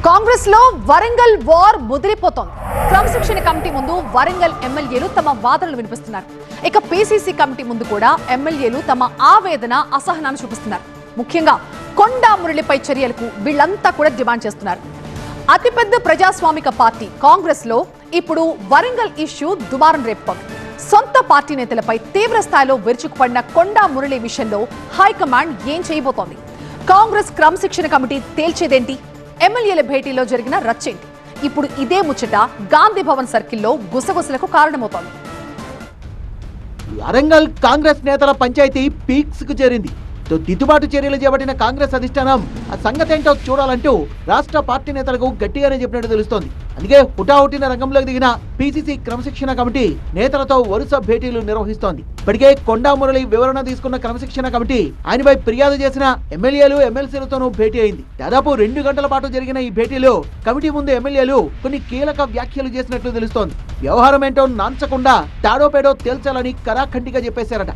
కాంగ్రెస్ లో వరంగల్ వార్ ముదిరిపోతోంది. క్రమశిక్షణ కమిటీ ముందు వరంగల్ ఎమ్మెల్యేలు తమ వాదనలు వినిపిస్తున్నారు. ఇక పీసీసీ కమిటీ ముందు కూడా ఎమ్మెల్యేలు తమ ఆవేదన అసహనాన్ని చూపిస్తున్నారు. ముఖ్యంగా కొండా మురళిపై చర్యలకు వీళ్ళంతా కూడా డిమాండ్ చేస్తున్నారు. అతిపెద్ద ప్రజాస్వామిక పార్టీ కాంగ్రెస్ లో ఇప్పుడు వరంగల్ ఇష్యూ దుమారం రేపుతోంది. సొంత పార్టీ నేతలపై తీవ్ర స్థాయిలో విరుచుకుపడిన కొండా మురళి విషయంలో హైకమాండ్ ఏం చేయబోతోంది? కాంగ్రెస్ క్రమశిక్షణ కమిటీ తేల్చేదేంటి? ఎమ్మెల్యేల భేటీలో జరిగిన రచ్చేంటి? ఇప్పుడు ఇదే ముచ్చట గాంధీ భవన్ సర్కిల్లో గుసగుసలకు కారణమవుతోంది. వరంగల్ కాంగ్రెస్ నేతల పంచాయతీ పీక్స్ కు చేరింది. దిద్దుబాటు చర్యలు చేపట్టిన కాంగ్రెస్ అధిష్టానం ఆ సంగతేంటో చూడాలంటూ రాష్ట్ర పార్టీ నేతలకు గట్టిగానే చెప్పినట్టు తెలుస్తోంది. అందుకే హుటాహుటిన రంగంలోకి దిగిన పీసీసీ క్రమశిక్షణ కమిటీ నేతలతో వరుస భేటీలు నిర్వహిస్తోంది. ఇప్పటికే కొండా మురళి వివరణ తీసుకున్న క్రమశిక్షణ కమిటీ ఆయనపై ఫిర్యాదు చేసిన ఎమ్మెల్యేలు ఎమ్మెల్సీలతోనూ భేటీ అయింది. దాదాపు 2 గంటల పాటు జరిగిన ఈ భేటీలో కమిటీ ముందు ఎమ్మెల్యేలు కొన్ని కీలక వ్యాఖ్యలు చేసినట్లు తెలుస్తోంది. వ్యవహారం ఏంటో నాంచకుండా తాడోపేడో తేల్చాలని కరాఖండిగా చెప్పేశారట.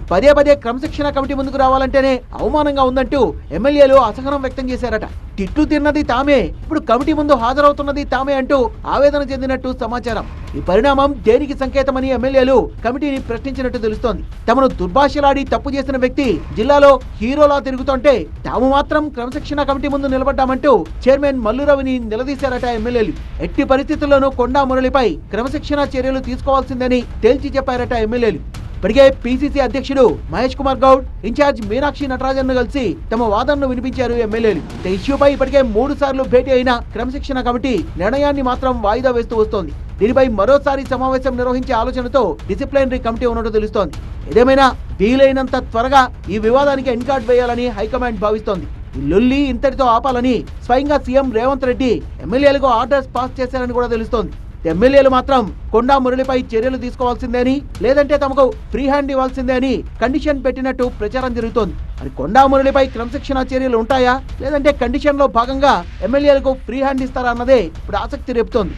పదే పదే క్రమశిక్షణ కమిటీ ముందుకు రావాలంటేనే అవమానంగా ఉందంటూ ఎమ్మెల్యేలు అసహనం వ్యక్తం చేశారట. తిట్లు తిన్నది తామే, ఇప్పుడు కమిటీ ముందు హాజరవుతున్నది తామే అంటూ ఆవేదన చెందినట్టు సమాచారం. ఈ పరిణామం దేనికి సంకేతమని ఎమ్మెల్యేలు కమిటీని ప్రశ్నించినట్టు తెలుస్తోంది. తమను దుర్భాషలాడి తప్పు చేసిన వ్యక్తి జిల్లాలో హీరోలా తిరుగుతుంటే తాము మాత్రం క్రమశిక్షణ కమిటీ ముందు నిలబడ్డామంటూ చైర్మన్ మల్లురవిని నిలదీశారట ఎమ్మెల్యేలు. ఎట్టి పరిస్థితుల్లోనూ కొండా మురళిపై క్రమశిక్షణ చర్యలు తీసుకోవాల్సిందని తేల్చి చెప్పారట ఎమ్మెల్యేలు. ఇప్పటికే పీసీసీ అధ్యక్షుడు మహేష్ కుమార్ గౌడ్, ఇన్ఛార్జ్ మీనాక్షి నటరాజన్ కలిసి తమ వాదనను వినిపించారు ఎమ్మెల్యేలు. ఇష్యూపై ఇప్పటికే 3 సార్లు భేటీ అయిన క్రమశిక్షణ కమిటీ నిర్ణయాన్ని మాత్రం వాయిదా వేస్తూ వస్తోంది. దీనిపై మరోసారి సమావేశం నిర్వహించే ఆలోచనతో డిసిప్లినరీ కమిటీ ఉన్నట్టు తెలుస్తోంది. ఏదేమైనా వీలైనంత త్వరగా ఈ వివాదానికి ఎన్కార్డ్ వేయాలని హైకమాండ్ భావిస్తోంది. ఈ లొల్లి ఇంతటితో ఆపాలని స్వయంగా సీఎం రేవంత్ రెడ్డి ఎమ్మెల్యేలకు ఆర్డర్స్ పాస్ చేశారని కూడా తెలుస్తోంది. ఎమ్మెల్యేలు మాత్రం కొండా మురళిపై చర్యలు తీసుకోవాల్సిందే అని, లేదంటే తమకు ఫ్రీ హ్యాండ్ ఇవ్వాల్సిందే అని కండిషన్ పెట్టినట్టు ప్రచారం జరుగుతోంది. మరి కొండా మురళిపై క్రమశిక్షణ చర్యలు ఉంటాయా, లేదంటే కండిషన్ లో భాగంగా ఎమ్మెల్యేలకు ఫ్రీ హ్యాండ్ ఇస్తారా అన్నదే ఇప్పుడు ఆసక్తి రేపుతోంది.